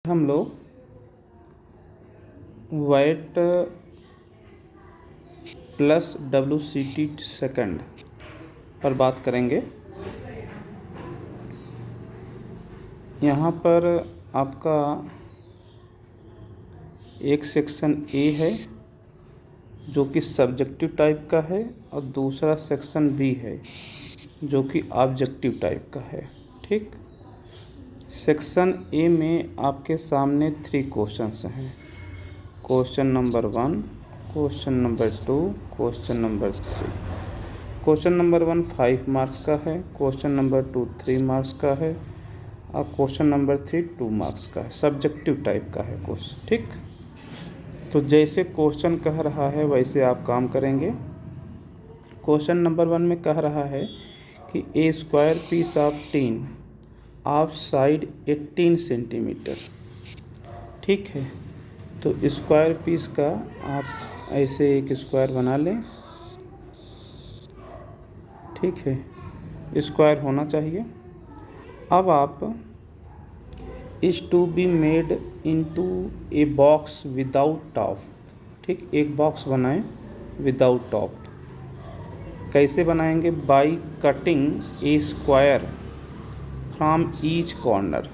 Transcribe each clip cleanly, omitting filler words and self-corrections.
हम लोग वाट plus WCT second पर बात करेंगे। यहाँ पर आपका एक सेक्शन ए है जो कि सब्जेक्टिव टाइप का है और दूसरा सेक्शन बी है जो कि ऑब्जेक्टिव टाइप का है। ठीक, सेक्शन ए में आपके सामने 3 क्वेश्चंस हैं। Question number 1, question number 2, question number 3। Question number 1 5 marks का है, क्वेश्चन नंबर 2 3 मार्क्स का है और क्वेश्चन नंबर 3 2 मार्क्स का है। सब्जेक्टिव टाइप का है क्वेश्चन। ठीक, तो जैसे क्वेश्चन कह रहा है वैसे आप काम करेंगे। क्वेश्चन नंबर 1 में कह रहा है कि a square piece of tin of side 18 centimetre. ठीक है, तो स्क्वायर पीस का आप ऐसे एक स्क्वायर बना लें। ठीक है, स्क्वायर होना चाहिए। अब आप is to be made into a box without top. ठीक, एक बॉक्स बनाएं विदाउट टॉप। कैसे बनाएंगे? By cutting a square from each corner.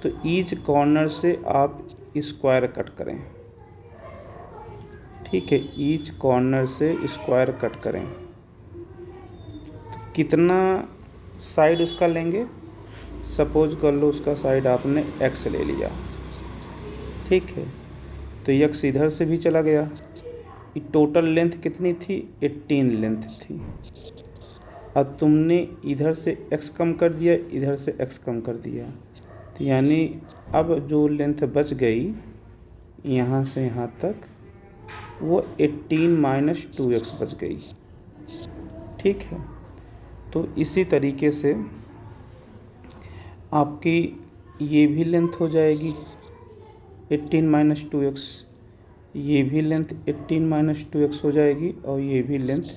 तो ईच कॉर्नर से आप स्क्वायर कट करें। ठीक है, ईच कॉर्नर से स्क्वायर कट करें। तो कितना साइड उसका लेंगे? सपोज कर लो उसका साइड आपने x ले लिया। ठीक है, तो x इधर से भी चला गया। ये टोटल लेंथ कितनी थी? 18 लेंथ थी। अब तुमने इधर से x कम कर दिया, इधर से x कम कर दिया, तो यानी अब जो लेंथ बच गई यहाँ से यहाँ तक वो 18 - 2x बच गई। ठीक है, तो इसी तरीके से आपकी ये भी लेंथ हो जाएगी 18 - 2x, ये भी लेंथ 18 - 2x हो जाएगी और ये भी लेंथ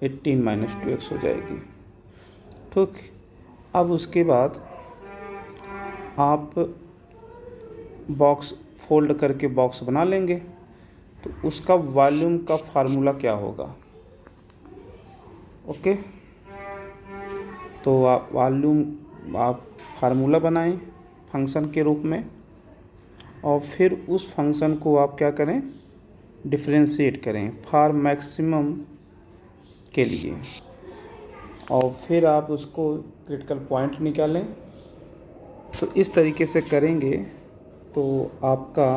18 - 2x हो जाएगी। ठीक, अब उसके बाद आप बॉक्स फोल्ड करके बॉक्स बना लेंगे। तो उसका वॉल्यूम का फार्मूला क्या होगा? ओके, तो आप फार्मूला बनाएं फंक्शन के रूप में और फिर उस फंक्शन को आप क्या करें? डिफरेंशिएट करें फॉर मैक्सिमम के लिए, और फिर आप उसको क्रिटिकल पॉइंट निकालें। तो इस तरीके से करेंगे तो आपका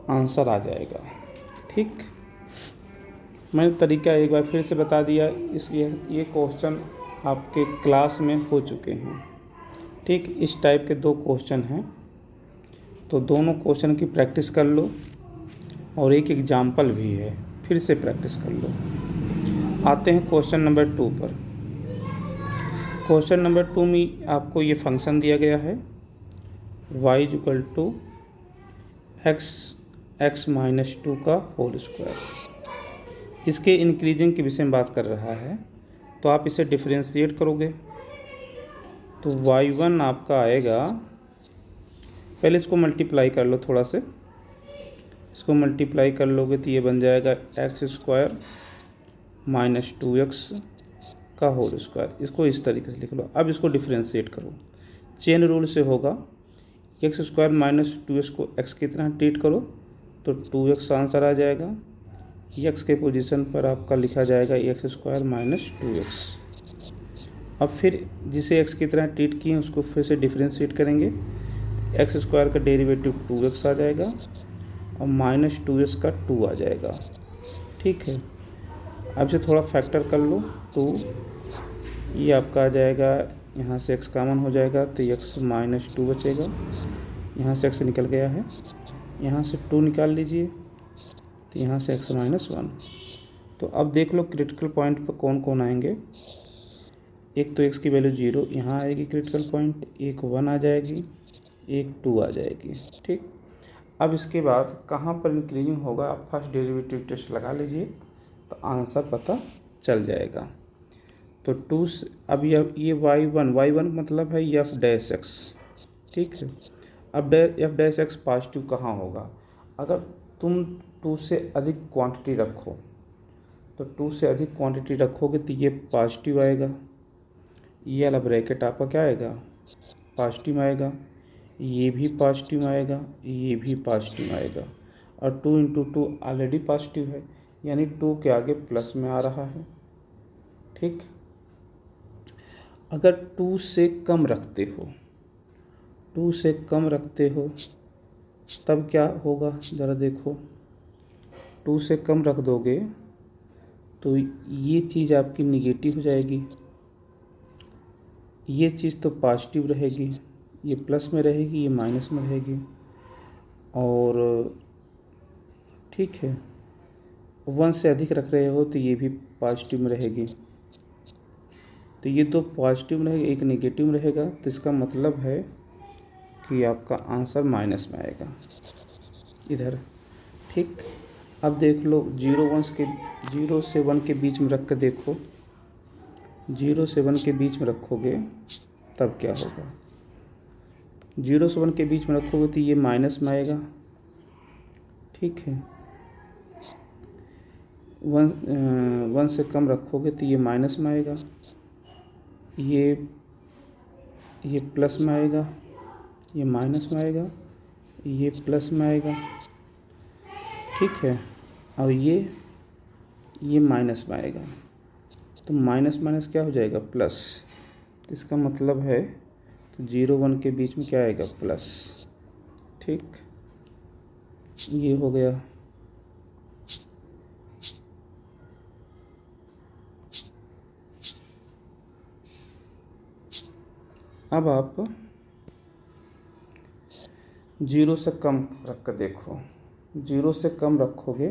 आंसर आ जाएगा। ठीक, मैंने तरीका एक बार फिर से बता दिया। ये क्वेश्चन आपके क्लास में हो चुके हैं। ठीक, इस टाइप के 2 क्वेश्चन हैं, तो दोनों क्वेश्चन की प्रैक्टिस कर लो और एक एग्जाम्पल भी है, फिर से प्रैक्टिस कर लो। आते हैं क्वेश्चन नंबर 2 पर। क्वेश्चन नंबर 2 में आपको ये फंक्शन दिया गया है y = x - 2 का होल स्क्वायर। इसके इंक्रीजिंग के विषय में बात कर रहा है, तो आप इसे डिफरेंशिएट करोगे तो y1 आपका आएगा, पहले इसको मल्टीप्लाई कर लो थोड़ा से। इसको मल्टीप्लाई कर लोगे तो ये बन जाएगा x² - 2x का होल स्क्वायर। इसको इस तरीके से लिख लो। अब इसको डिफरेंशिएट करो, चेन रूल से होगा। x² - 2x को x की तरह ट्रीट करो तो 2x आंसर आ जाएगा। x के पोजीशन पर आपका लिखा जाएगा x² - 2x। अब फिर जिसे x की तरह ट्रीट किए उसको फिर से डिफरेंशिएट करेंगे। x² का डेरिवेटिव 2x आ जाएगा और -2x का 2 आ जाएगा। ठीक है, अब से थोड़ा फैक्टर कर लो। 2 ये आपका आ जाएगा, यहाँ से x कॉमन हो जाएगा तो x - 2 बचेगा। यहाँ से x निकल गया है, यहाँ से 2 निकाल लीजिए तो यहाँ से x - 1। तो अब देख लो क्रिटिकल पॉइंट पर कौन कौन आएंगे। एक तो x की वैल्यू 0 यहाँ आएगी क्रिटिकल पॉइंट, एक 1 आ जाएगी, एक 2 आ जाएगी। ठीक, अब इसके बाद कहाँ पर इंक्रीजिंग होगा आप फर्स्ट डेरिवेटिव टेस्ट लगा लीजिए तो आंसर पता चल जाएगा। तो 2 अब ये y1 मतलब है f डैश x। ठीक है, अब एफ डैश एक्स पॉजिटिव कहाँ होगा? अगर तुम 2 से अधिक क्वांटिटी रखो तो 2 से अधिक क्वांटिटी रखोगे तो ये पॉजिटिव आएगा, ये वाला ब्रैकेट आपका क्या आएगा? पॉजिटिव आएगा, ये भी पॉजिटिव आएगा, ये भी पॉजिटिव आएगा, और 2 इंटू 2 ऑलरेडी पॉजिटिव है, यानी 2 के आगे प्लस में आ रहा है। ठीक, अगर 2 से कम रखते हो, 2 से कम रखते हो तब क्या होगा ज़रा देखो। 2 से कम रख दोगे तो ये चीज़ आपकी निगेटिव हो जाएगी, ये चीज़ तो पॉजिटिव रहेगी, ये प्लस में रहेगी, ये माइनस में रहेगी, और ठीक है 1 से अधिक रख रहे हो तो ये भी पॉजिटिव में रहेगी। तो ये दो पॉजिटिव रहेगा, एक नेगेटिव रहेगा, तो इसका मतलब है कि आपका आंसर माइनस में आएगा इधर। ठीक, अब देख लो 0 से 1 के बीच में रख कर देखो, 0 से 1 के बीच में रखोगे तब क्या होगा? 0 से 1 के बीच में रखोगे तो ये माइनस में आएगा। ठीक है, 1 से कम रखोगे तो ये माइनस में आएगा, ये प्लस में आएगा, ये माइनस में आएगा, ये प्लस में आएगा। ठीक है, और ये माइनस में आएगा, तो माइनस माइनस क्या हो जाएगा? प्लस। तो इसका मतलब है तो 0 1 के बीच में क्या आएगा? प्लस। ठीक, ये हो गया। अब आप 0 से कम रख कर देखो, 0 से कम रखोगे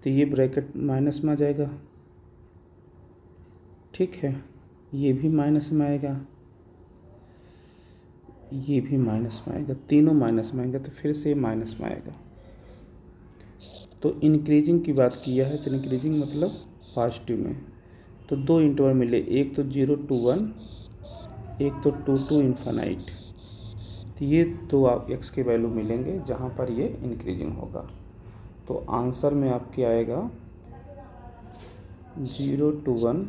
तो ये ब्रैकेट माइनस में आ जाएगा। ठीक है, ये भी माइनस में आएगा, ये भी माइनस में आएगा, तीनों माइनस में आएंगे, तो फिर से ये माइनस में आएगा। तो इंक्रीजिंग की बात किया है, तो इंक्रीजिंग मतलब पॉजिटिव में। तो 2 इंटरवल मिले, एक तो 0 to 1, एक तो 2 to इन्फिनाइट। तो ये दो आप एक्स के वैल्यू मिलेंगे जहाँ पर ये इंक्रीजिंग होगा। तो आंसर में आपके आएगा 0 to 1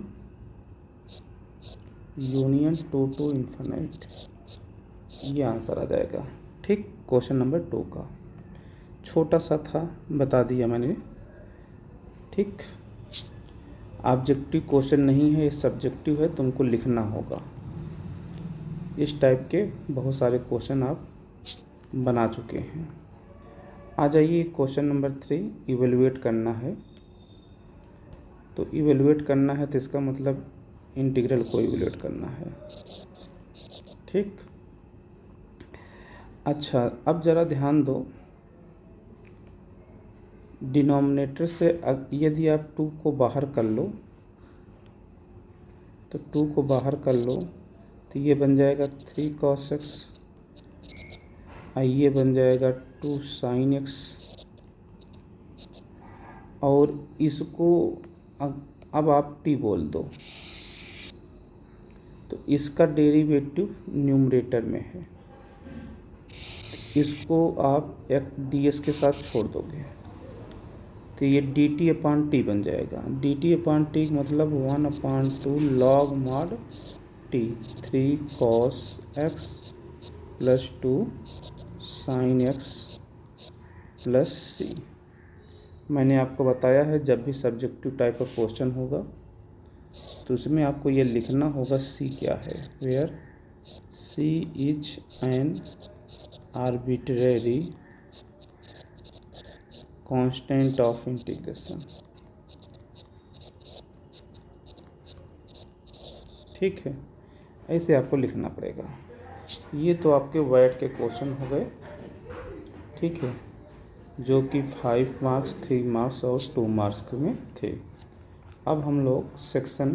यूनियन 2 to इन्फिनाइट, ये आंसर आ जाएगा। ठीक, क्वेश्चन नंबर 2 का छोटा सा था, बता दिया मैंने। ठीक, ऑब्जेक्टिव क्वेश्चन नहीं है, ये सब्जेक्टिव है, तुमको लिखना होगा। इस टाइप के बहुत सारे क्वेश्चन आप बना चुके हैं। आ जाइए क्वेश्चन नंबर 3, इवेलुएट करना है। तो इवेलुएट करना है तो इसका मतलब इंटीग्रल को इवेलुएट करना है। ठीक, अच्छा अब ज़रा ध्यान दो, डिनोमिनेटर से यदि आप 2 को बाहर कर लो, तो 2 को बाहर कर लो तो ये बन जाएगा 3 cos x, ये बन जाएगा 2 sin x, और इसको अब आप t बोल दो, तो इसका डेरिवेटिव न्यूमरेटर में है, इसको आप एक ds के साथ छोड़ दोगे तो ये dt/t बन जाएगा। dt/t मतलब 1/2 log mod t, 3 cos x plus 2 sin x plus c। मैंने आपको बताया है जब भी सब्जेक्टिव टाइप का क्वेश्चन होगा तो उसमें आपको ये लिखना होगा c क्या है, where c is an arbitrary constant of integration. ठीक है, ऐसे आपको लिखना पड़ेगा। ये तो आपके वर्ड के क्वेश्चन हो गए। ठीक है, जो कि 5 मार्क्स, 3 मार्क्स और 2 मार्क्स में थे। अब हम लोग सेक्शन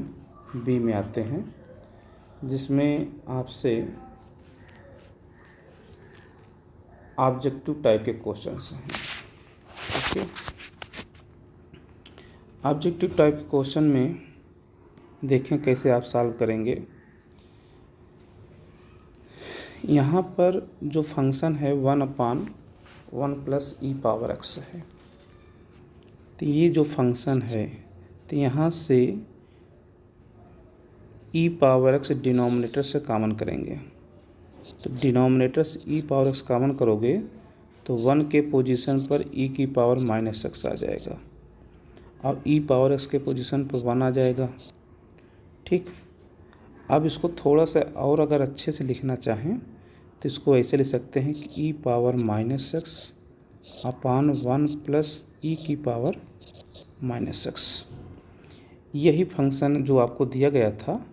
बी में आते हैं, जिसमें आपसे ऑब्जेक्टिव टाइप के क्वेश्चंस हैं। ओके, ऑब्जेक्टिव टाइप के क्वेश्चन में देखें कैसे आप सॉल्व करेंगे। यहाँ पर जो फंक्शन है 1/1 + e⁻x है। तो ये जो फंक्शन है तो यहाँ से e⁻x डिनोमिनेटर से कॉमन करेंगे। तो डिनोमिनेटर से e⁻x कॉमन करोगे तो 1 के पोजीशन पर e⁻−x आ जाएगा और e⁻x के पोजीशन पर 1 आ जाएगा। ठीक, अब इसको थोड़ा सा और अगर अच्छे से लिखना चाहें तो इसको ऐसे लिख सकते हैं कि e⁻−x अपान 1 + e⁻−x। यही फंक्शन जो आपको दिया गया था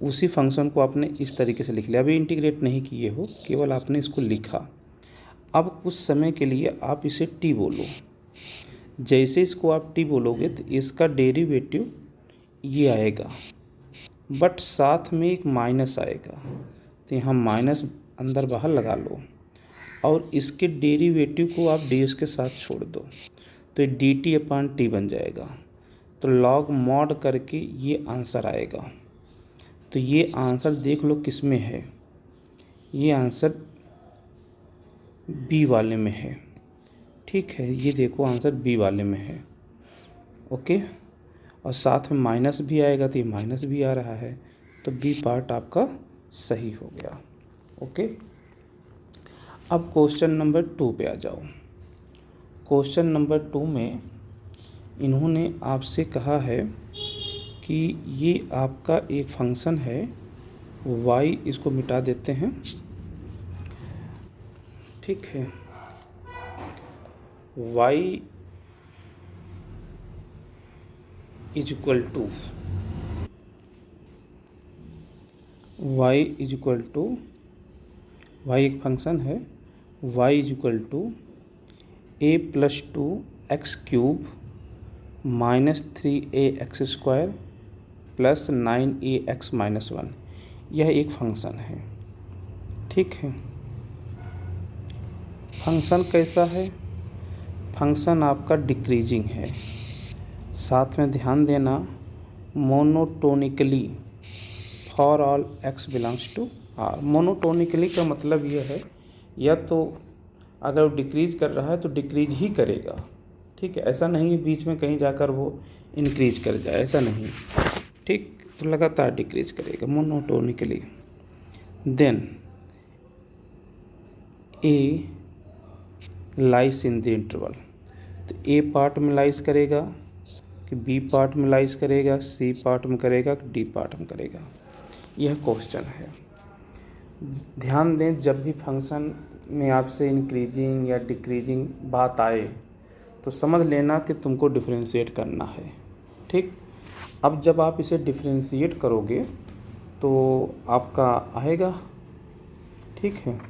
उसी फंक्शन को आपने इस तरीके से लिख लिया। अभी इंटीग्रेट नहीं किए हो, केवल आपने इसको लिखा। अब कुछ समय के लिए आप इसे t बोलो। जैसे इसको आप t बोलोगे तो इसका डेरिवेटिव ये आएगा, बट साथ में एक माइनस आएगा। तो यहाँ माइनस अंदर बाहर लगा लो और इसके डेरिवेटिव को आप ds के साथ छोड़ दो तो dt/t बन जाएगा। तो लॉग मॉड करके ये आंसर आएगा। तो ये आंसर देख लो किस में है, ये आंसर बी वाले में है। ठीक है, ये देखो आंसर बी वाले में है। ओके, और साथ में माइनस भी आएगा तो ये माइनस भी आ रहा है, तो बी पार्ट आपका सही हो गया। ओके, अब क्वेश्चन नंबर 2 पे आ जाओ। क्वेश्चन नंबर 2 में इन्होंने आपसे कहा है कि ये आपका एक फंक्शन है y, इसको मिटा देते हैं। ठीक है, y is equal to y एक फंक्शन है, y is equal to a+2x³ -3ax² + 9ax-1। यह एक फंक्शन है। ठीक है, फंक्शन कैसा है? फंक्शन आपका डिक्रीजिंग है। साथ में ध्यान देना, monotonically for all x belongs to r। Monotonically का मतलब ये है या तो अगर वो डिक्रीज कर रहा है तो डिक्रीज ही करेगा। ठीक है, ऐसा नहीं बीच में कहीं जाकर वो इंक्रीज कर जाए, ऐसा नहीं। ठीक, तो लगातार डिक्रीज करेगा monotonically. Then a lies in the interval. तो ए पार्ट में लाइस करेगा कि बी पार्ट में लाइस करेगा, सी पार्ट में करेगा कि डी पार्ट में करेगा, यह क्वेश्चन है। ध्यान दें, जब भी फंक्शन में आपसे इंक्रीजिंग या डिक्रीजिंग बात आए तो समझ लेना कि तुमको डिफरेंशिएट करना है। ठीक, अब जब आप इसे डिफरेंशिएट करोगे तो आपका आएगा। ठीक है,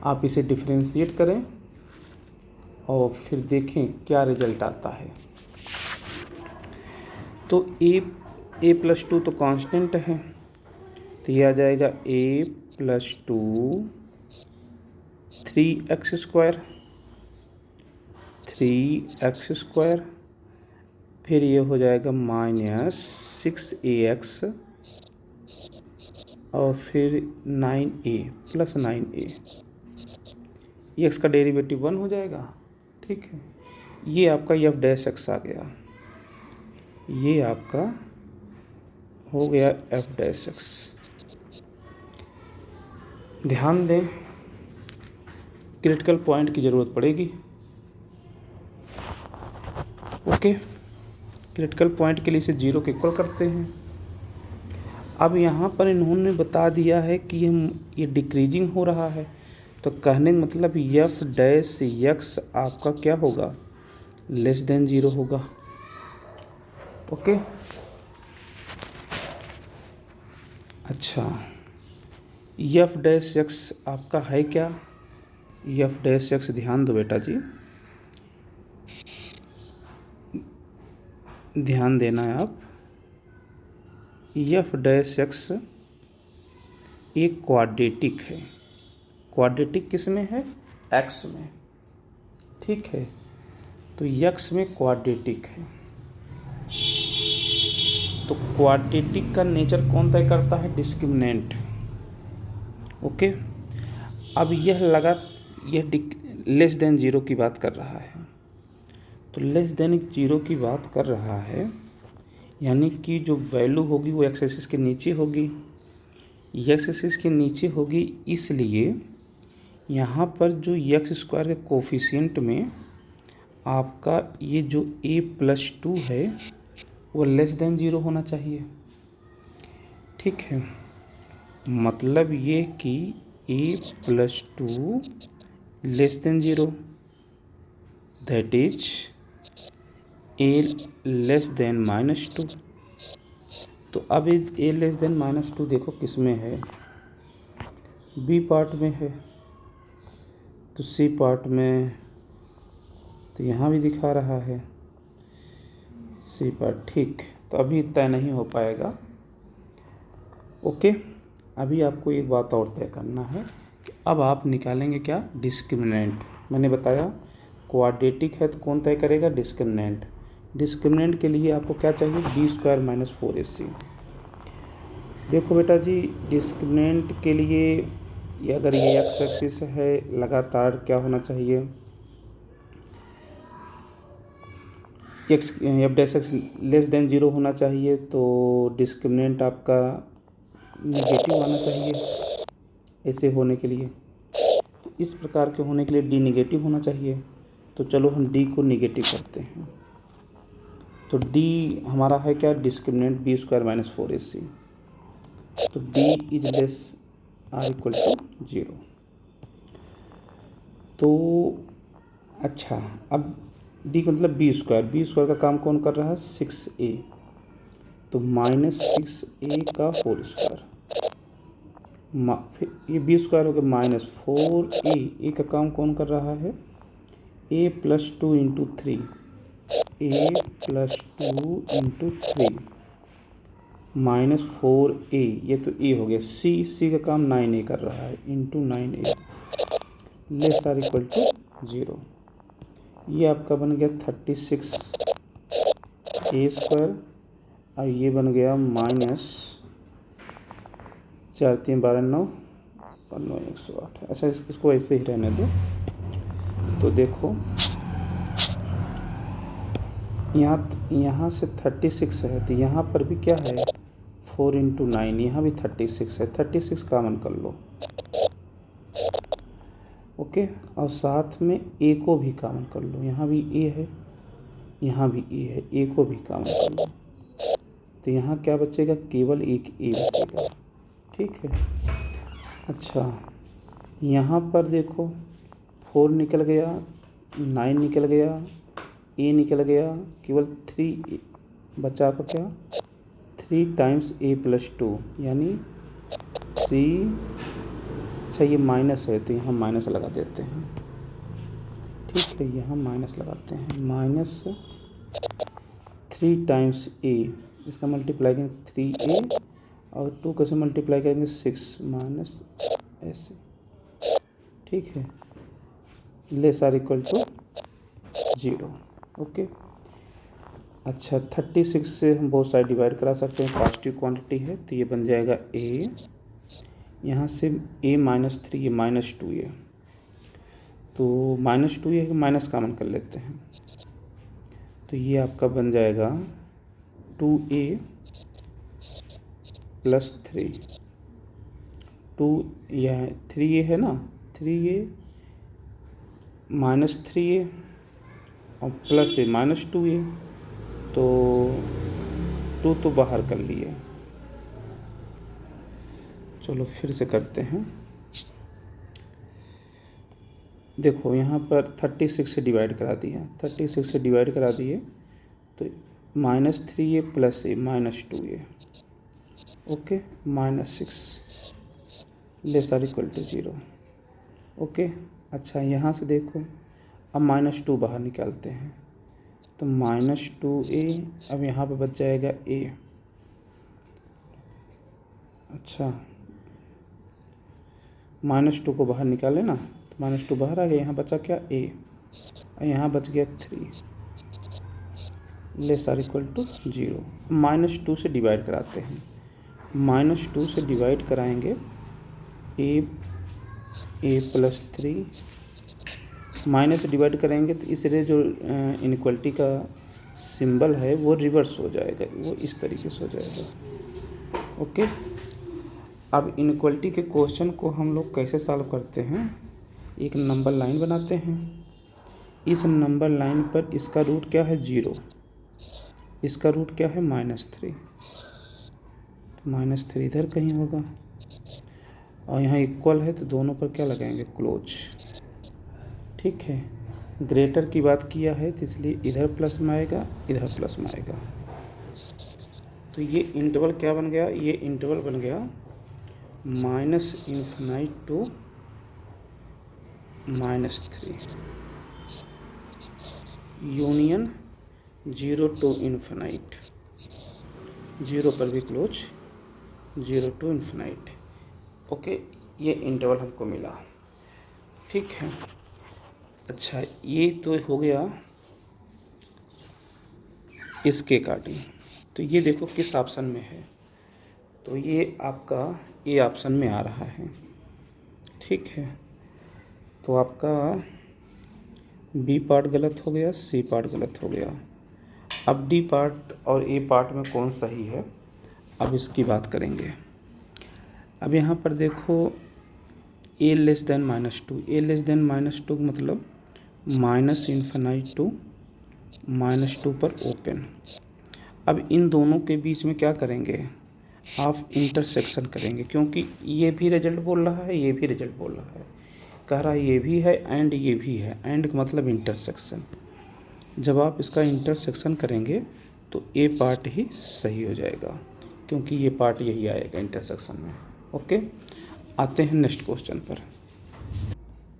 आप इसे डिफरेंशिएट करें और फिर देखें क्या रिजल्ट आता है। तो a+2 तो कांस्टेंट है, तो ये आ जाएगा a+2 3x², फिर ये हो जाएगा -6ax और फिर 9a + 9a। x का डेरिवेटिव 1 हो जाएगा। ठीक है, ये आपका f' आ गया, ये आपका हो गया f'। ध्यान दें, क्रिटिकल पॉइंट की ज़रूरत पड़ेगी। ओके, क्रिटिकल पॉइंट के लिए इसे 0 के इक्वल करते हैं। अब यहाँ पर इन्होंने बता दिया है कि ये डिक्रीजिंग हो रहा है, तो कहने का मतलब f' आपका क्या होगा, <0 होगा। ओके, अच्छा, f' आपका है क्या? f' ध्यान दो बेटा जी, ध्यान देना है आप। f' एक क्वाड्रेटिक है। क्वाड्रेटिक किस में है? x में। ठीक है, तो x में क्वाड्रेटिक है। तो क्वाड्रेटिक का नेचर कौन तय करता है? डिस्क्रिमिनेंट। ओके। अब यह लेस देन ज़ीरो की बात कर रहा है, तो लेस देन ज़ीरो की बात कर रहा है, यानी कि जो वैल्यू होगी वो एक्स एक्सिस के नीचे होगी, एक्स एक्सिस के नीचे होगी, इसलिए यहाँ पर जो एक्स स्क्वायर के कोफिशिएंट में आपका ये जो a+2 है वो लेस देन ज़ीरो होना चाहिए। ठीक है, मतलब ये कि a+2 less than zero, that is a less than -2। तो अब a लेस देन -2 देखो किस में है, बी पार्ट में है, तो सी पार्ट में तो यहाँ भी दिखा रहा है सी पार्ट। ठीक, तो अभी तय नहीं हो पाएगा। ओके, अभी आपको एक बात और तय करना है कि अब आप निकालेंगे क्या, डिस्क्रिमिनेंट। मैंने बताया क्वाड्रेटिक है तो कौन तय करेगा, डिस्क्रिमिनेंट। डिस्क्रिमिनेंट के लिए आपको क्या चाहिए, b² - 4ac। देखो बेटा जी, डिस्क्रिमिनेंट के लिए अगर ये एक्स एक्सिस है लगातार क्या होना चाहिए, f'(x) लेस देन ज़ीरो होना चाहिए, तो डिस्क्रिमिनेंट आपका निगेटिव आना चाहिए ऐसे होने के लिए। तो इस प्रकार के होने के लिए डी निगेटिव होना चाहिए, तो चलो हम डी को निगेटिव करते हैं। तो डी हमारा है क्या, डिस्क्रिमिनेंट b² - 4ac, तो D is less or equal to 0। तो अच्छा, अब डी का मतलब b² का काम कौन कर रहा है, 6a, तो -6a का होल स्क्वायर, फिर ये b² हो गया -4a, ए का काम कौन कर रहा है, a+2 × 3, a+2 × 3 -4a, ये तो a हो गया, सी का काम 9a कर रहा है, × 9a less or equal to 0। ये आपका बन गया 36a², और ये बन गया -4 3 12 9 9 108। अच्छा, इसको ऐसे ही रहने दो। तो देखो यहाँ से 36 है, तो यहाँ पर भी क्या है, 4 × 9, यहाँ भी 36 है, 36 कॉमन कर लो। ओके, और साथ में ए को भी कॉमन कर लो, यहाँ भी ए है, यहाँ भी ए है, ए को भी कॉमन कर लो, तो यहाँ क्या बचेगा, केवल एक ए बचेगा। ठीक है, अच्छा यहाँ पर देखो 4 निकल गया, 9 निकल गया, ए निकल गया, केवल 3 बचा आपका क्या, 3 टाइम्स a+2 यानी 3। अच्छा, ये माइनस है तो यहाँ माइनस लगा देते हैं। ठीक है, यहाँ माइनस लगाते हैं, -3 टाइम्स a, इसका मल्टीप्लाई करेंगे 3a, और 2 कैसे मल्टीप्लाई करेंगे, 6 माइनस ऐसे। ठीक है, less or equal to 0। Okay, अच्छा 36 से हम बहुत सारे डिवाइड करा सकते हैं, पॉजिटिव क्वांटिटी है, तो ये बन जाएगा a, यहाँ से a -3, ये -2 है, तो -2 है, माइनस कॉमन कर लेते हैं, तो ये आपका बन जाएगा 2a + 3, 2 यह 3a है ना, 3a -3a और प्लस ए -2a, तो 2 तो बाहर कर लिए। चलो फिर से करते हैं। देखो यहाँ पर 36 से डिवाइड करा दिया, 36 से डिवाइड करा दिए, तो -3a + a -2a, okay, -6 less or equal to 0। Okay, अच्छा यहाँ से देखो, अब -2 बाहर निकालते हैं, तो -2a, अब यहाँ पे बच जाएगा a। अच्छा, -2 को बाहर निकाले ना, तो -2 बाहर आ गया, यहाँ बचा क्या, a, और यहाँ बच गया 3 लेस आर इक्वल टू 0। -2 से डिवाइड कराते हैं, -2 से डिवाइड कराएंगे ए प्लस 3 माइनस डिवाइड करेंगे तो इसलिए जो इनइक्वलिटी का सिंबल है वो रिवर्स हो जाएगा, वो इस तरीके से हो जाएगा। ओके, अब इनइक्वलिटी के क्वेश्चन को हम लोग कैसे सॉल्व करते हैं, एक नंबर लाइन बनाते हैं। इस नंबर लाइन पर इसका रूट क्या है 0, इसका रूट क्या है -3, -3 इधर कहीं होगा और यहाँ इक्वल है तो दोनों पर क्या लगाएंगे क्लोज। ठीक है, ग्रेटर की बात किया है तो इसलिए इधर प्लस में आएगा, इधर प्लस में आएगा। तो ये इंटरवल क्या बन गया, ये इंटरवल बन गया -∞ टू -3 यूनियन 0 to इन्फिनाइट, 0 पर भी क्लोज, 0 to इन्फिनाइट। ओके, ये इंटरवल हमको मिला। ठीक है, अच्छा ये तो हो गया इसके अकॉर्डिंग। तो ये देखो किस ऑप्शन में है, तो ये आपका ए ऑप्शन में आ रहा है। ठीक है, तो आपका बी पार्ट गलत हो गया, सी पार्ट गलत हो गया। अब डी पार्ट और ए पार्ट में कौन सही है, अब इसकी बात करेंगे। अब यहाँ पर देखो a less than -2, a less than -2 मतलब -∞ टू -2 पर ओपन। अब इन दोनों के बीच में क्या करेंगे, आप इंटरसेक्शन करेंगे, क्योंकि ये भी रिजल्ट बोल रहा है, ये भी रिजल्ट बोल रहा है, कह रहा है ये भी है एंड ये भी है, एंड का मतलब इंटरसेक्शन। जब आप इसका इंटरसेक्शन करेंगे तो ए पार्ट ही सही हो जाएगा, क्योंकि ये पार्ट यही आएगा इंटरसेक्शन में। ओके, आते हैं नेक्स्ट क्वेश्चन पर।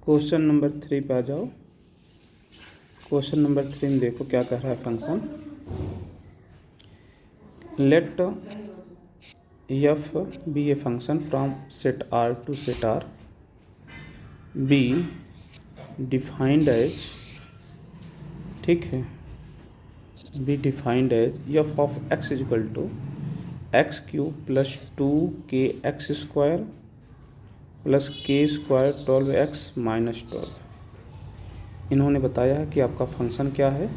क्वेश्चन नंबर 3 पे आ जाओ। क्वेश्चन नंबर 3 में देखो क्या कह रहा है function. Let f be a function from set R to set R be defined as, ठीक है, be defined as f of x is equal to x³ plus 2kx² plus k² 12x minus 12। इन्होंने बताया है कि आपका function क्या है,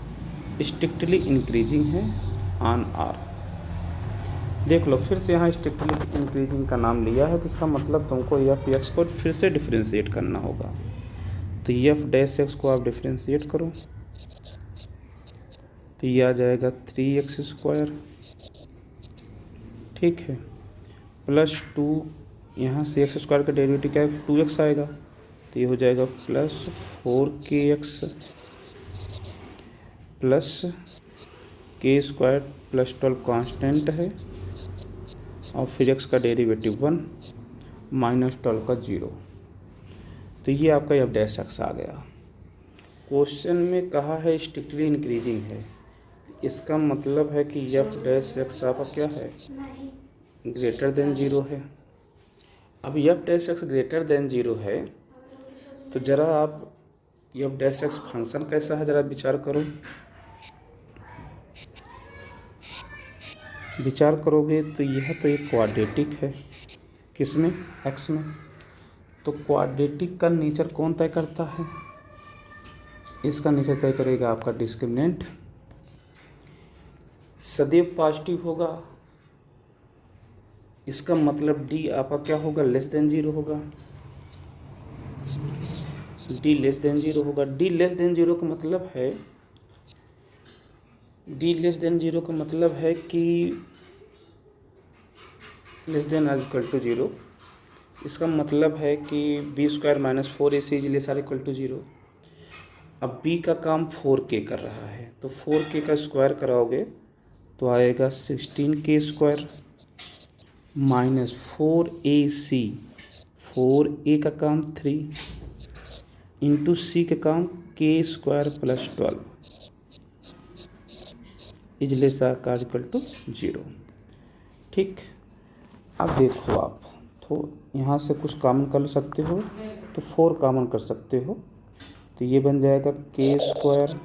strictly increasing है ऑन आर। देख लो फिर से यहाँ स्ट्रिक्टली इंक्रीजिंग का नाम लिया है, तो इसका मतलब तुमको एफ एक्स को फिर से डिफ्रेंशिएट करना होगा। तो एफ डैश एक्स को आप डिफ्रेंशिएट करो तो ये आ जाएगा 3x², ठीक है, प्लस 2, यहाँ से x² का डेरिवेटिव क्या है 2x आएगा, तो ये हो जाएगा plus 4kx plus k² plus 12 constant है और फिर x का डेरिवेटिव 1 माइनस 12 का 0। तो ये आपका एफ डैश एक्स आ गया। क्वेश्चन में कहा है स्ट्रिक्टली इंक्रीजिंग है, इसका मतलब है कि एफ डैश एक्स आपका क्या है, ग्रेटर देन 0 है। अब F dash x greater than 0 है तो ज़रा आप एफ डैश एक्स फंक्शन कैसा है ज़रा विचार करो, विचार करोगे तो यह तो एक क्वाड्रेटिक है, किसमें, एक्स में। तो क्वाड्रेटिक का नेचर कौन तय करता है, इसका नेचर तय करेगा आपका डिस्क्रिमिनेंट, सदैव पॉजिटिव होगा। इसका मतलब डी आपका क्या होगा, लेस देन 0 होगा, डी लेस देन 0 होगा। डी लेस देन 0 का मतलब है, डी लेस देन 0 का मतलब है कि less than is equal to 0। इसका मतलब है कि b² माइनस 4ac इजली सारे इक्वल टू 0। अब b का काम 4k कर रहा है, तो 4k का स्क्वायर कराओगे तो आएगा 16k² माइनस 4ac, 4a का काम 3 इंटू सी का काम k² प्लस 12 इजले सा का इक्वल टू 0। ठीक, अब देखो आप तो यहाँ से कुछ कॉमन कर सकते हो तो 4 कॉमन कर सकते हो, तो ये बन जाएगा k²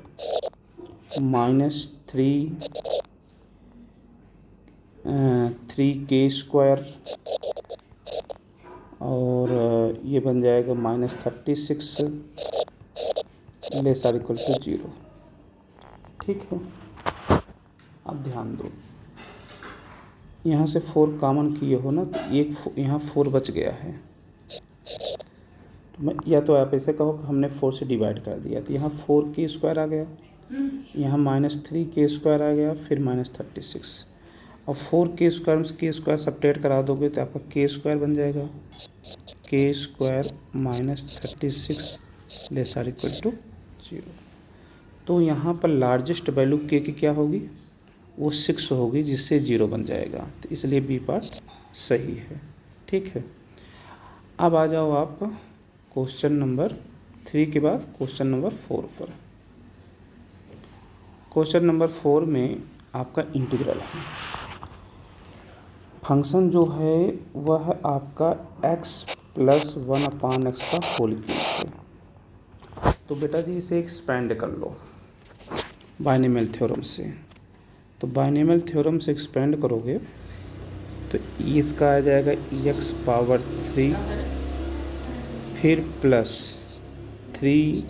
माइनस 3k² और ये बन जाएगा -36 लेस आर इक्वल टू 0। ठीक है, अब ध्यान दो, यहाँ से 4 कॉमन किए हो ना, तो एक यहाँ 4 बच गया है। तो मैं या तो आप ऐसे कहो कि हमने 4 से डिवाइड कर दिया, तो यहाँ 4k² आ गया, यहाँ -3k² आ गया, फिर -36, और 4k² सब्ट्रैक्ट करा दोगे तो आपका k² बन जाएगा, k² -36 less or equal to 0। तो यहाँ पर लार्जेस्ट वैल्यू k की क्या होगी, वो 6 होगी, जिससे 0 बन जाएगा, तो इसलिए बी पार्ट सही है। ठीक है, अब आ जाओ आप क्वेश्चन नंबर 3 के बाद क्वेश्चन नंबर 4 पर। क्वेश्चन नंबर 4 में आपका इंटीग्रल है, फंक्शन जो है वह आपका x + 1/x का होल क्यूब है। तो बेटा जी इसे एक्सपेंड कर लो बाइनोमियल थ्योरम से। तो बाइनोमियल थ्योरम से एक्सपेंड करोगे तो इसका आ जाएगा x⁻3, फिर प्लस 3,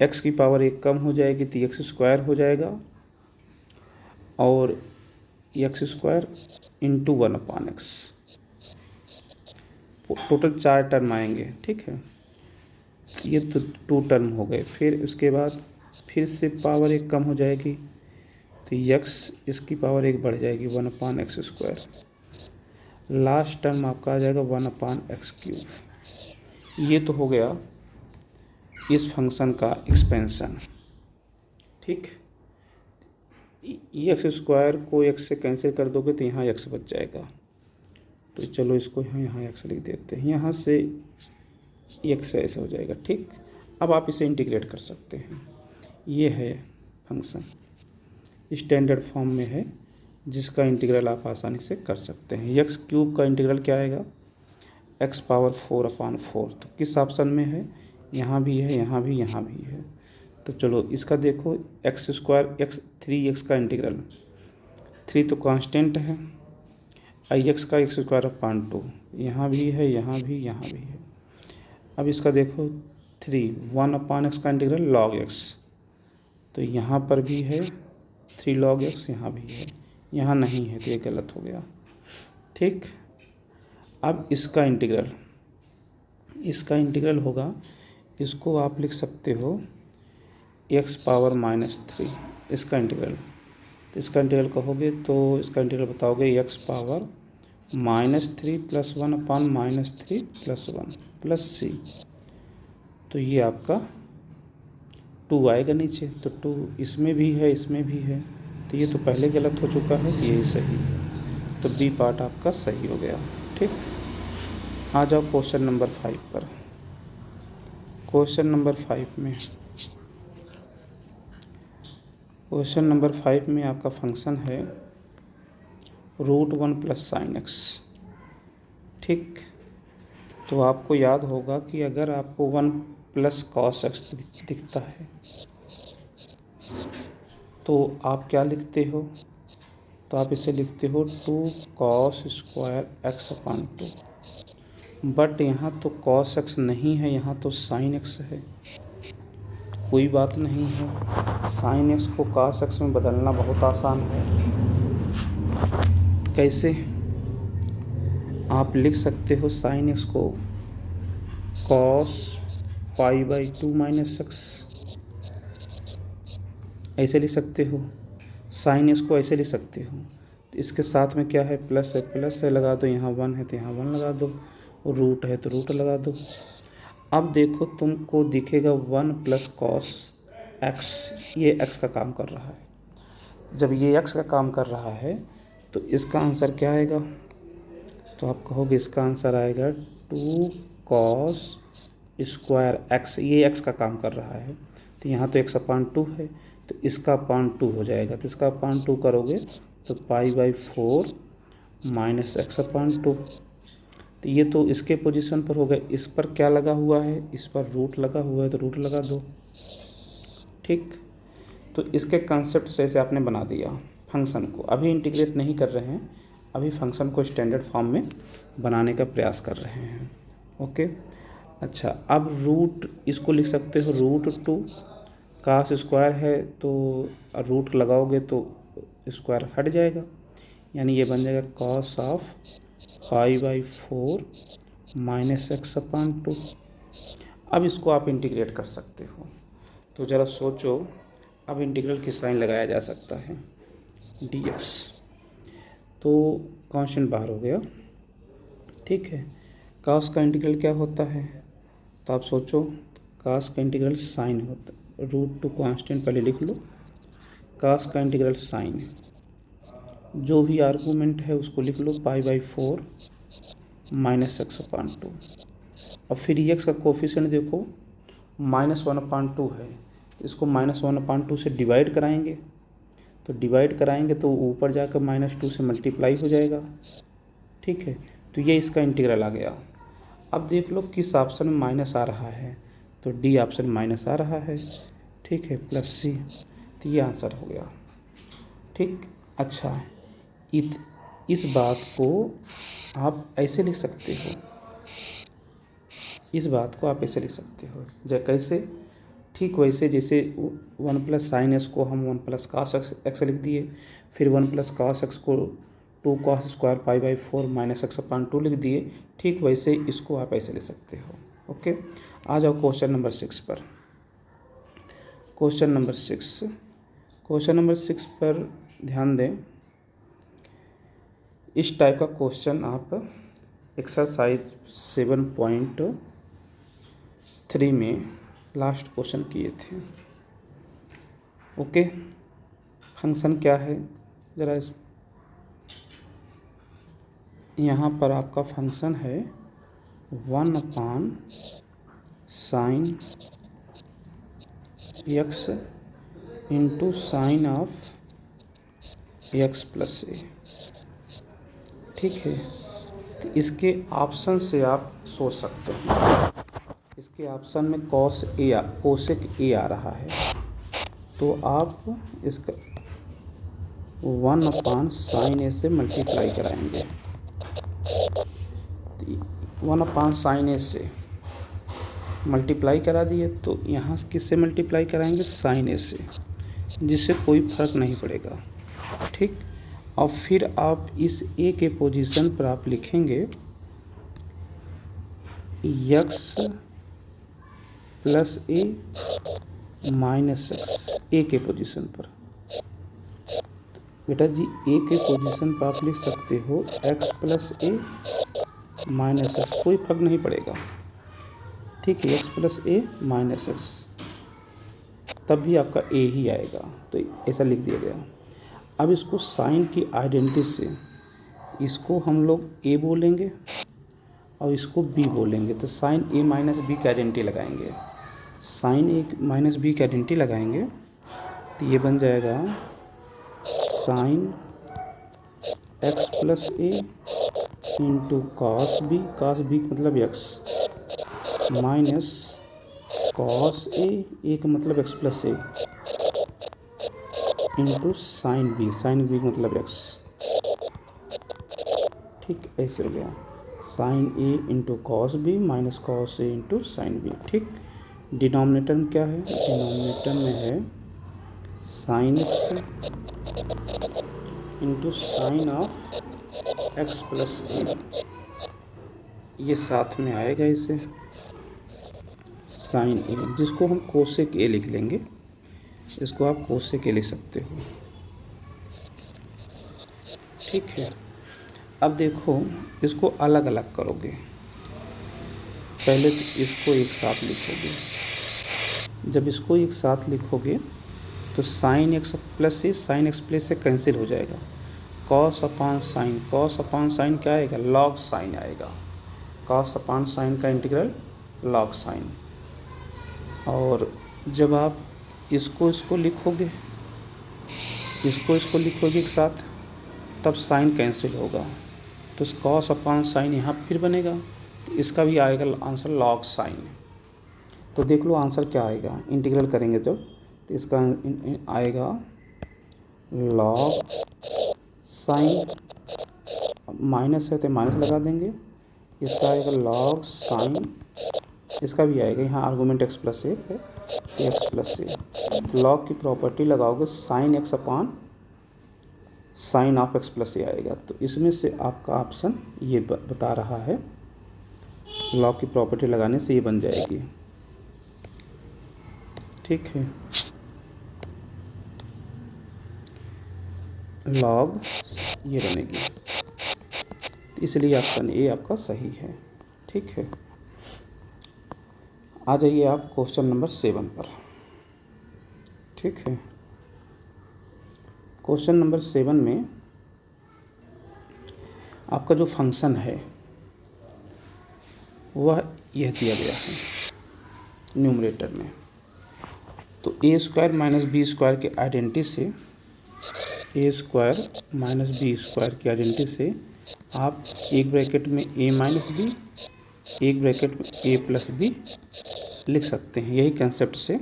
x की पावर 1 कम हो जाएगी तो x² हो जाएगा, और x² × 1/x, टोटल 4 टर्म आएंगे। ठीक है, ये तो 2 टर्म हो गए। फिर उसके बाद फिर से पावर 1 कम हो जाएगी तो x इसकी पावर 1 बढ़ जाएगी 1/x²। लास्ट टर्म आपका आ जाएगा 1/x³। ये तो हो गया इस फंक्शन का एक्सपेंशन। ठीक, x² को x से कैंसिल कर दोगे तो यहाँ x बच जाएगा, तो चलो इसको यहाँ x लिख देते हैं, यहाँ से x ऐसे हो जाएगा। ठीक, अब आप इसे इंटीग्रेट कर सकते हैं। ये है फंक्शन, स्टैंडर्ड फॉर्म में है, जिसका इंटीग्रल आप आसानी से कर सकते हैं। x³ का इंटीग्रल क्या आएगा, x⁻4/4। तो किस ऑप्शन में है, यहाँ भी है, यहाँ भी, यहाँ भी है। तो चलो इसका देखो, x² 3x का इंटीग्रल, 3 तो कांस्टेंट है, x का x²/2, यहाँ भी है, यहाँ भी, यहाँ भी है। अब इसका देखो 1/x का इंटीग्रल log x, तो यहाँ पर भी है 3 log x, यहाँ भी है, यहाँ नहीं है, तो ये गलत हो गया। ठीक, अब इसका इंटीग्रल होगा, इसको आप लिख सकते हो x⁻−3, इसका इंटीग्रल। तो इसका इंटीग्रल कहोगे तो इसका इंटीग्रल बताओगे x⁻−3 + 1/−3 + 1 + c। तो ये आपका 2 आएगा नीचे, तो 2 इसमें भी है, इसमें भी है, तो ये तो पहले गलत हो चुका है, ये सही, तो बी पार्ट आपका सही हो गया। ठीक, आ जाओ क्वेश्चन नंबर 5 पर। क्वेश्चन नंबर 5 में आपका फंक्शन है √1 + sin x। ठीक, तो आपको याद होगा कि अगर आपको 1 + cos x दिखता है तो आप क्या लिखते हो, तो आप इसे लिखते हो 2 cos² x/2। बट यहाँ तो cos x नहीं है, यहाँ तो sin x है। कोई बात नहीं है, sin x को cos x में बदलना बहुत आसान है। कैसे, आप लिख सकते हो sin x को cos π/2 - x, ऐसे लिख सकते हो। sin x को ऐसे लिख सकते हो, तो इसके साथ में क्या है, प्लस है, प्लस है लगा दो, यहाँ 1 है तो यहाँ 1 लगा दो, और रूट है तो रूट लगा दो। अब देखो तुमको दिखेगा 1 + cos x, ये x का काम कर रहा है। जब ये x का काम कर रहा है तो इसका आंसर क्या आएगा, तो आप कहोगे इसका आंसर आएगा 2 cos² x, ये x का काम कर रहा है, तो यहाँ तो x/2 है, तो इसका π/2 हो जाएगा, तो इसका π/2 करोगे तो π/4 - x/2। तो ये तो इसके पोजीशन पर हो गए, इस पर क्या लगा हुआ है, इस पर रूट लगा हुआ है, तो रूट लगा दो। ठीक, तो इसके कंसेप्ट से ऐसे आपने बना दिया फंक्शन को। अभी इंटीग्रेट नहीं कर रहे हैं, अभी फंक्शन को स्टैंडर्ड फॉर्म में बनाने का प्रयास कर रहे हैं। ओके, अच्छा, अब रूट इसको लिख सकते हो √2 cos स्क्वायर है तो रूट लगाओगे तो स्क्वायर हट जाएगा, यानी ये बन जाएगा cos ऑफ π/4 -x/2। अब इसको आप इंटीग्रेट कर सकते हो, तो ज़रा सोचो अब इंटीग्रल किस साइन लगाया जा सकता है, dx, तो कांस्टेंट बाहर हो गया। ठीक है, cos का इंटीग्रल क्या होता है, तो आप सोचो cos का इंटीग्रल साइन होता है, √2 कांस्टेंट पहले लिख लो, cos का इंटीग्रल साइन, जो भी आर्गूमेंट है उसको लिख लो π/4 -x/2। अब फिर x का कोफिशिएंट देखो -1/2 है, तो इसको -1/2 से डिवाइड कराएंगे, तो डिवाइड कराएंगे तो ऊपर जाकर -2 से मल्टीप्लाई हो जाएगा। ठीक है, तो ये इसका इंटीग्रल आ गया। अब देख लो किस ऑप्शन में माइनस आ रहा है, तो डी ऑप्शन माइनस आ रहा है। ठीक है, +c, तो ये आंसर हो गया। ठीक, अच्छा, इस बात को आप ऐसे लिख सकते हो, इस बात को आप ऐसे लिख सकते हो कैसे, ठीक वैसे जैसे 1 + sin x को हम 1 + cos x लिख दिए, फिर 1 + cos x को 2 cos स्क्वायर π/4 -x/2 लिख दिए, ठीक वैसे इसको आप ऐसे लिख सकते हो। ओके, आ जाओ क्वेश्चन नंबर 6 पर। क्वेश्चन नंबर 6 पर ध्यान दें। इस टाइप का क्वेश्चन आप एक्सरसाइज 7.3 में लास्ट क्वेश्चन किए थे। ओके, फंक्शन क्या है, ज़रा इस यहाँ पर आपका फंक्शन है 1/sin x into sine of x + a। ठीक है, तो इसके ऑप्शन से आप सोच सकते हैं, इसके ऑप्शन में कोसेक a आ रहा है, तो आप इसका 1/sin a से मल्टीप्लाई कराएंगे, 1/sin a से मल्टीप्लाई करा दिए, तो यहाँ किससे मल्टीप्लाई कराएंगे, sin a से, जिससे कोई फर्क नहीं पड़ेगा। ठीक, और फिर आप इस a के पोजीशन पर आप लिखेंगे x + a - x, a के पोजीशन पर बेटा जी, a के पोजीशन पर आप लिख सकते हो x + a - x, कोई फर्क नहीं पड़ेगा। ठीक है, x + a - x, तब भी आपका a ही आएगा, तो ऐसा लिख दिया गया। अब इसको साइन की आइडेंटिटी से इसको हम लोग a बोलेंगे और इसको b बोलेंगे, तो साइन a - b की आइडेंटिटी लगाएंगे, साइन a - b की आइडेंटिटी लगाएंगे, तो ये बन जाएगा sine x + a into cos b मतलब x, माइनस cos a का मतलब x + a into sine b मतलब x। ठीक, ऐसे हो गया, sine a into cos b minus cos a into sine b। ठीक, डिनोमिनेटर में क्या है, डिनोमिनेटर में है sine x into sine of x + a, ये साथ में आएगा इसे साइन a, जिसको हम कोसेक a लिख लेंगे, इसको आप कोसेक a लिख सकते हो। ठीक है, अब देखो इसको अलग अलग करोगे, पहले तो इसको एक साथ लिखोगे, जब इसको एक साथ लिखोगे तो sine x + a sine x + से कैंसिल हो जाएगा, cos/sin क्या आएगा, log साइन आएगा, cos/sin का इंटीग्रल log साइन। और जब आप इसको लिखोगे एक साथ, तब साइन कैंसिल होगा, तो cos/sin यहाँ फिर बनेगा, तो इसका भी आएगा आंसर log साइन। तो देख लो आंसर क्या आएगा, इंटीग्रल करेंगे जब, तो इसका आएगा log साइन माइनस है तो माइनस लगा देंगे, इसका आएगा लॉग साइन, इसका भी आएगा, यहाँ आर्गूमेंट x प्लस ए है, एक्स प्लस ए। लॉग की प्रॉपर्टी लगाओगे sine x upon sine of x plus a आएगा। तो इसमें से आपका ऑप्शन ये बता रहा है, लॉग की प्रॉपर्टी लगाने से ये बन जाएगी। ठीक है, लॉग ये बनेगी, इसलिए ऑप्शन ए आपका सही है। ठीक है, आ जाइए आप क्वेश्चन नंबर 7 पर। ठीक है, क्वेश्चन नंबर 7 में आपका जो फंक्शन है वह यह दिया गया है न्यूमरेटर में। तो ए स्क्वायर माइनस बी स्क्वायर के आइडेंटिटी से, ए स्क्वायर माइनस बी स्क्वायर की आइडेंटिटी से आप एक ब्रैकेट में ए माइनस बी, एक ब्रैकेट में ए प्लस बी लिख सकते हैं। यही कंसेप्ट से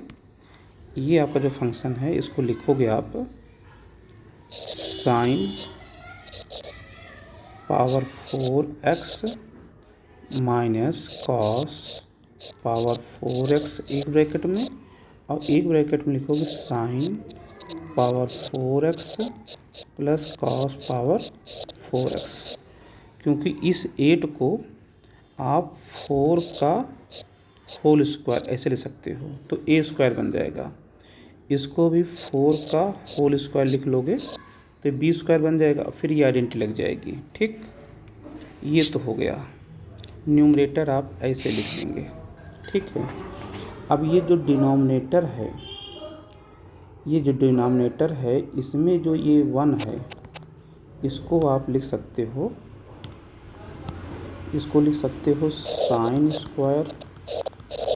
ये आपका जो फंक्शन है इसको लिखोगे आप sine power 4x minus cos power 4x एक ब्रैकेट में, और एक ब्रैकेट में लिखोगे sine power 4x plus cos power 4x। क्योंकि इस 8 को आप 4 का होल स्क्वायर ऐसे ले सकते हो तो ए स्क्वायर बन जाएगा। इसको भी 4 का होल स्क्वायर लिख लोगे तो बी स्क्वायर बन जाएगा, फिर ये आइडेंटिटी लग जाएगी। ठीक, ये तो हो गया, न्यूमरेटर आप ऐसे लिख देंगे। ठीक है, अब ये जो डिनोमिनेटर है, ये जो डिनोमिनेटर है इसमें जो ये 1 है इसको आप लिख सकते हो, इसको लिख सकते हो sine square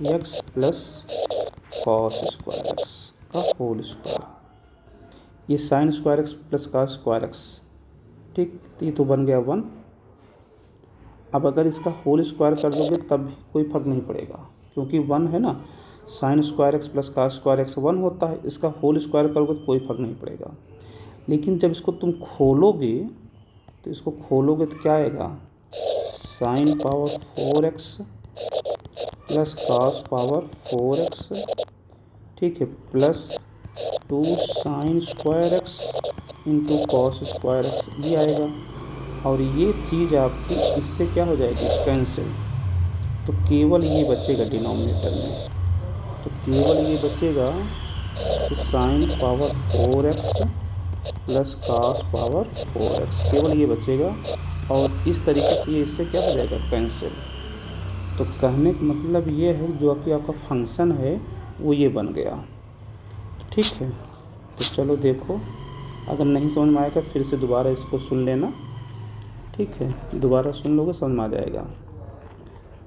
x plus cos square x का होल स्क्वायर। ये sine square x plus cos square x, ठीक, तो ये तो बन गया 1। अब अगर इसका होल स्क्वायर कर दोगे तब भी कोई फर्क नहीं पड़ेगा, क्योंकि 1 है ना, sine square x plus cos square x 1 होता है, इसका होल स्क्वायर करोगे तो कोई फर्क नहीं पड़ेगा। लेकिन जब इसको तुम खोलोगे तो इसको खोलोगे तो क्या आएगा, sine power 4x plus cos power 4x, ठीक है, plus 2 sine square x into cos square x ये आएगा। और ये चीज़ आपकी इससे क्या हो जाएगी, कैंसिल। तो केवल ये बचेगा डिनोमिनेटर में, तो केवल ये बचेगा कि sine power 4x plus cos power 4x, केवल ये बचेगा। और इस तरीके से ये इससे क्या हो जाएगा, कैंसिल। तो कहने का मतलब ये है जो कि आपका फंक्शन है वो ये बन गया। ठीक है, तो चलो देखो, अगर नहीं समझ में आएगा फिर से दोबारा इसको सुन लेना। ठीक है, दोबारा सुन लोगे समझ में आ जाएगा।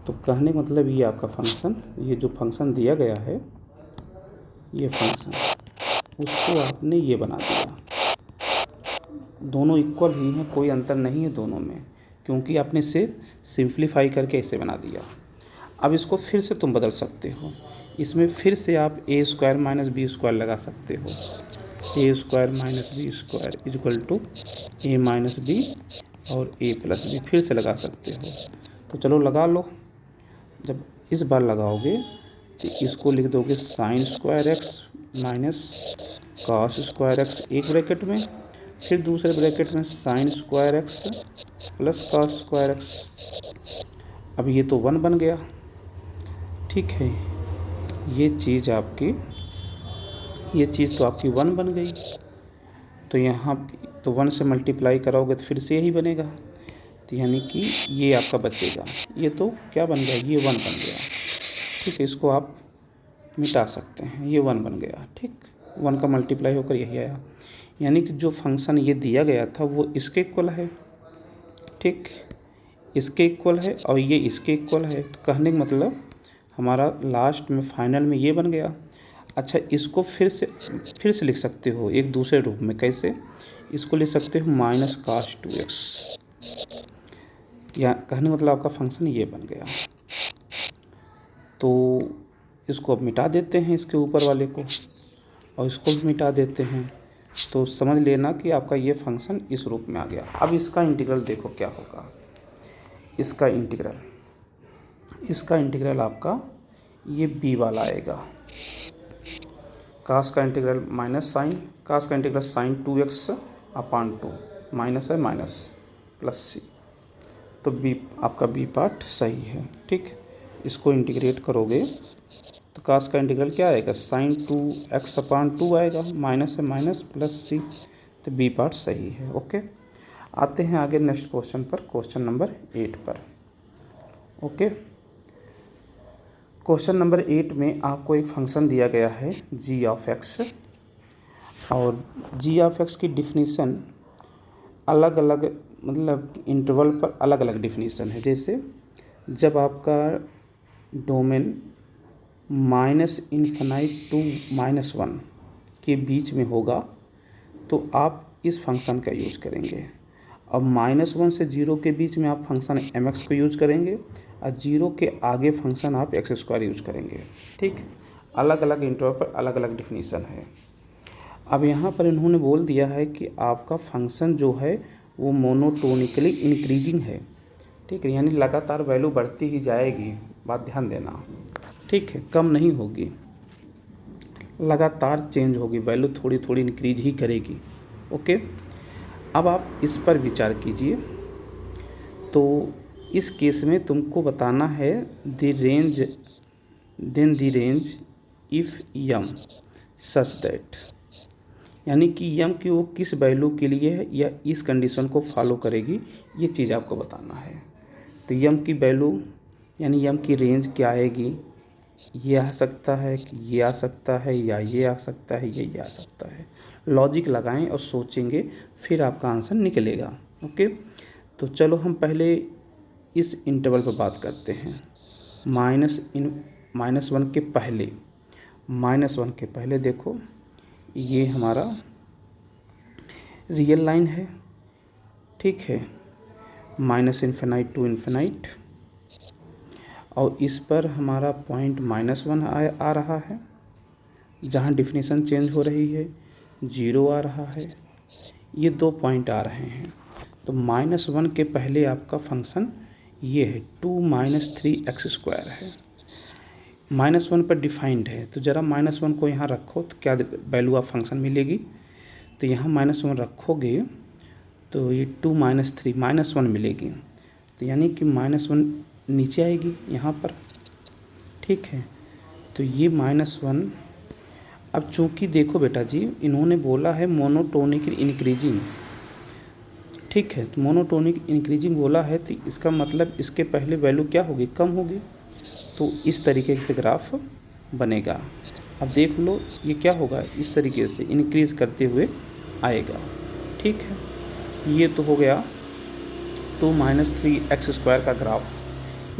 तो कहने का मतलब ये आपका फंक्शन, ये जो फंक्शन दिया गया है ये फंक्शन, उसको आपने ये बना दिया। दोनों इक्वल ही हैं, कोई अंतर नहीं है दोनों में, क्योंकि आपने इसे सिंप्लीफाई करके ऐसे बना दिया। अब इसको फिर से तुम बदल सकते हो, इसमें फिर से आप a square minus b square लगा सकते हो। A square minus b square equal to a minus b और ए प्लस बी फिर से लगा सकते हो। तो चलो लगा लो। जब इस बार लगाओगे तो इसको लिख दोगे sine square x minus cos square x एक ब्रैकेट में, फिर दूसरे ब्रैकेट में sine square x plus cos square x. अब ये तो 1 बन गया। ठीक है, ये चीज़ तो आपकी 1 बन गई। तो यहाँ तो 1 से मल्टीप्लाई कराओगे तो फिर से यही बनेगा, तो यानी कि ये आपका बचेगा। ये तो क्या बन गया, ये 1 बन गया। ठीक है, इसको आप मिटा सकते हैं, ये 1 बन गया। ठीक, 1 का मल्टीप्लाई होकर यही आया, यानी कि जो फंक्शन ये दिया गया था वो इसके इक्वल है। ठीक, इसके इक्वल है और ये इसके इक्वल है। तो कहने का मतलब हमारा लास्ट में फाइनल में ये बन गया। अच्छा, इसको फिर से लिख सकते हो एक दूसरे रूप में। कैसे, इसको लिख सकते हो माइनस कास 2x। क्या कहने मतलब आपका फंक्शन ये बन गया। तो इसको अब मिटा देते हैं, इसके ऊपर वाले को, और इसको भी मिटा देते हैं। तो समझ लेना कि आपका ये फंक्शन इस रूप में आ गया। अब इसका इंटीग्रल देखो क्या होगा। इसका इंटीग्रल आपका ये b वाला आएगा। कास का इंटीग्रल माइनस साइन, कास का इंटीग्रल साइन 2x/2 माइनस है माइनस प्लस c, तो b आपका b पार्ट सही है। ठीक, इसको इंटीग्रेट करोगे तो कास का इंटीग्रल क्या आएगा, साइन 2x/2 आएगा, माइनस है माइनस प्लस c, तो b पार्ट सही है। ओके, आते हैं आगे नेक्स्ट क्वेश्चन पर, क्वेश्चन नंबर 8 पर। ओके, क्वेश्चन नंबर 8 में आपको एक फंक्शन दिया गया है g ऑफ x, और g ऑफ x की डिफिनीसन अलग अलग मतलब इंटरवल पर अलग अलग डिफिनीसन है। जैसे जब आपका डोमेन -∞ टू -1 के बीच में होगा तो आप इस फंक्शन का यूज़ करेंगे। अब -1 से 0 के बीच में आप फंक्शन mx को यूज़ करेंगे, और 0 के आगे फंक्शन आप x² यूज़ करेंगे। ठीक, अलग अलग इंटरवल पर अलग अलग डिफिनीसन है। अब यहाँ पर इन्होंने बोल दिया है कि आपका फंक्शन जो है वो मोनोटोनिकली इंक्रीजिंग है। ठीक है, यानी लगातार वैल्यू बढ़ती ही जाएगी, बात ध्यान देना। ठीक है, कम नहीं होगी, लगातार चेंज होगी, वैल्यू थोड़ी थोड़ी इंक्रीज ही करेगी। ओके, अब आप इस पर विचार कीजिए। तो इस केस में तुमको बताना है the range, then the range if m such that, यानी कि यम की वो किस वैल्यू के लिए है या इस कंडीशन को फॉलो करेगी, ये चीज़ आपको बताना है। तो यम की वैल्यू यानी यम की रेंज क्या आएगी, ये आ सकता है कि ये आ सकता है, या ये आ सकता है, ये आ सकता है। लॉजिक लगाएं और सोचेंगे, फिर आपका आंसर निकलेगा। ओके, तो चलो हम पहले इस इंटरवल पर बात करते हैं। -1 के पहले देखो, ये हमारा रियल लाइन है। ठीक है, -∞ टू ∞, और इस पर हमारा पॉइंट -1 आ रहा है, जहाँ डिफिनीसन चेंज हो रही है, 0 आ रहा है, ये 2 पॉइंट आ रहे हैं। तो -1 के पहले आपका फंक्शन ये है 2 - 3x² है, -1 पर डिफाइंड है। तो ज़रा -1 को यहाँ रखो तो क्या वैल्यू ऑफ फंक्शन मिलेगी, तो यहाँ -1 रखोगे तो ये 2 - 3 -1 मिलेगी, तो यानी कि -1 नीचे आएगी यहाँ पर। ठीक है, तो ये -1। अब चूँकि देखो बेटा जी, इन्होंने बोला है मोनोटोनिक इंक्रीजिंग। ठीक है, तो मोनोटोनिक इंक्रीजिंग बोला है, तो इसका मतलब इसके पहले वैल्यू क्या होगी, कम होगी। तो इस तरीके से ग्राफ बनेगा। अब देख लो ये क्या होगा, इस तरीके से इंक्रीज करते हुए आएगा। ठीक है, ये तो हो गया 2 - 3x² का ग्राफ।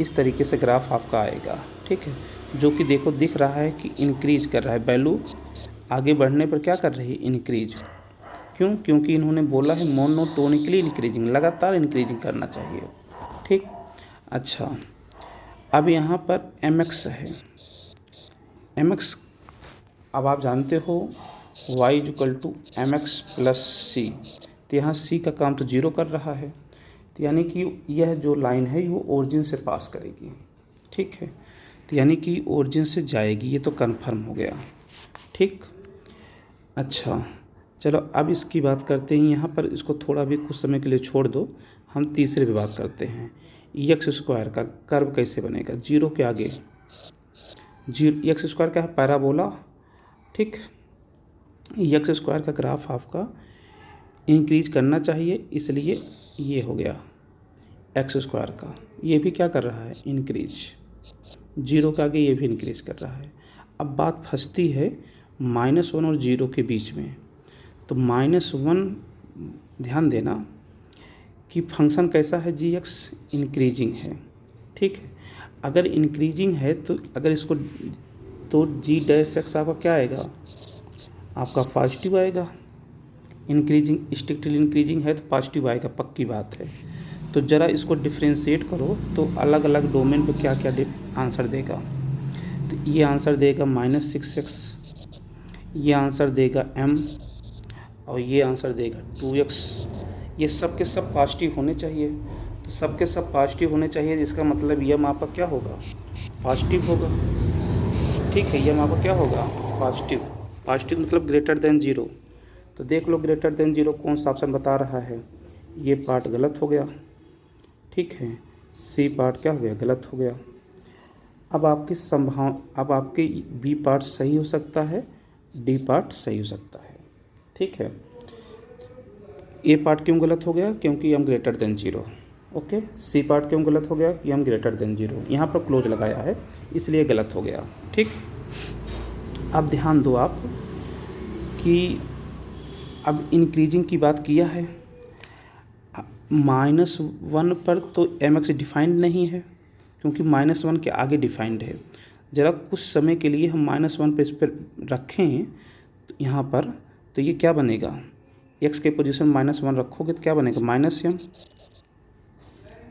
इस तरीके से ग्राफ आपका आएगा। ठीक है, जो कि देखो दिख रहा है कि इंक्रीज कर रहा है, वैल्यू आगे बढ़ने पर क्या कर रही है, इंक्रीज। क्यों, क्योंकि इन्होंने बोला है मोनोटोनिकली इंक्रीजिंग, लगातार इंक्रीजिंग करना चाहिए। ठीक, अच्छा, अब यहाँ पर mx है। mx अब आप जानते हो y = mx + c, तो यहाँ c का काम तो 0 कर रहा है, तो यानी कि यह जो लाइन है वो ओरिजिन से पास करेगी। ठीक है, तो यानी कि ओरिजिन से जाएगी, ये तो कंफर्म हो गया। ठीक, अच्छा चलो अब इसकी बात करते हैं। यहाँ पर इसको थोड़ा भी कुछ समय के लिए छोड़ दो, हम तीसरे पे बात करते हैं। x² का कर्व कैसे बनेगा, 0 के आगे x² क्या है, पैराबोला। ठीक, x² का ग्राफ आपका इंक्रीज करना चाहिए, इसलिए ये हो गया x² का, ये भी क्या कर रहा है, इंक्रीज। 0 के आगे ये भी इंक्रीज कर रहा है। अब बात फंसती है -1 और 0 के बीच में। तो -1 ध्यान देना कि फंक्शन कैसा है, g(x) इंक्रीजिंग है। ठीक है, अगर इंक्रीजिंग है तो अगर इसको तो g' आपका क्या आएगा, आपका पॉजिटिव आएगा। इंक्रीजिंग, स्ट्रिक्टली इंक्रीजिंग है तो पॉजिटिव आएगा, पक्की बात है। तो ज़रा इसको डिफ्रेंशिएट करो तो अलग अलग डोमेन पे क्या क्या आंसर देगा। तो ये आंसर देगा -6x, ये आंसर देगा m, और ये आंसर देगा 2x। ये सब के सब पॉजिटिव होने चाहिए, तो सब के सब पॉजिटिव होने चाहिए, जिसका मतलब यम आपका क्या होगा, पॉजिटिव होगा। ठीक है, यम आपका क्या होगा, पॉजिटिव। पॉजिटिव मतलब ग्रेटर देन 0। तो देख लो ग्रेटर देन 0 कौन सा ऑप्शन बता रहा है, ये पार्ट गलत हो गया। ठीक है, सी पार्ट क्या हो गया, गलत हो गया। अब आपकी बी पार्ट सही हो सकता है, डी पार्ट सही हो सकता है। ठीक है, ए पार्ट क्यों गलत हो गया, क्योंकि m greater than 0। Okay, C part क्यों गलत हो गया, कि एम ग्रेटर देन 0, यहाँ पर क्लोज लगाया है इसलिए गलत हो गया। ठीक, अब ध्यान दो आप कि अब इंक्रीजिंग की बात किया है, -1 पर तो mx डिफाइंड नहीं है, क्योंकि -1 के आगे डिफाइंड है। ज़रा कुछ समय के लिए हम -1 पे इस पर रखें तो यहाँ पर, तो ये क्या बनेगा, x के पोजीशन -1 रखोगे तो क्या बनेगा, -m।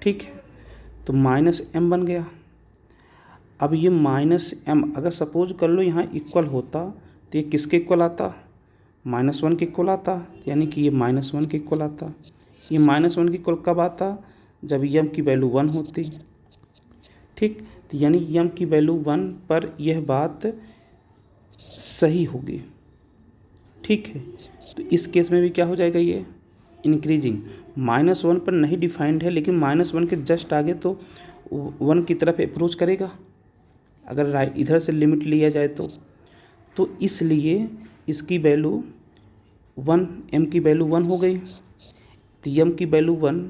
ठीक है, तो -m बन गया। अब ये -m अगर सपोज कर लो यहाँ इक्वल होता तो ये किसके इक्वल आता, -1 के इक्वल आता, यानी कि ये -1 के इक्वल आता। ये -1 के इक्वल कब आता, जब यम की वैल्यू 1 होती। ठीक, तो यानी यम की वैल्यू 1 पर यह बात सही होगी। ठीक है, तो इस केस में भी क्या हो जाएगा, ये इंक्रीजिंग -1 पर नहीं डिफाइंड है, लेकिन -1 के जस्ट आगे तो 1 की तरफ अप्रोच करेगा अगर राइट इधर से लिमिट लिया जाए तो इसलिए इसकी वैल्यू 1, m की वैल्यू 1 हो गई। तो यम की वैल्यू 1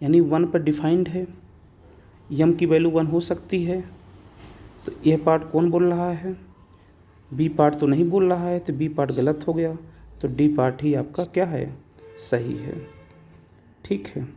यानी 1 पर डिफाइंड है, यम की वैल्यू 1 हो सकती है। तो यह पार्ट कौन बोल रहा है, बी पार्ट तो नहीं बोल रहा है, तो बी पार्ट गलत हो गया। तो डी पार्ट ही आपका क्या है, सही है। ठीक है।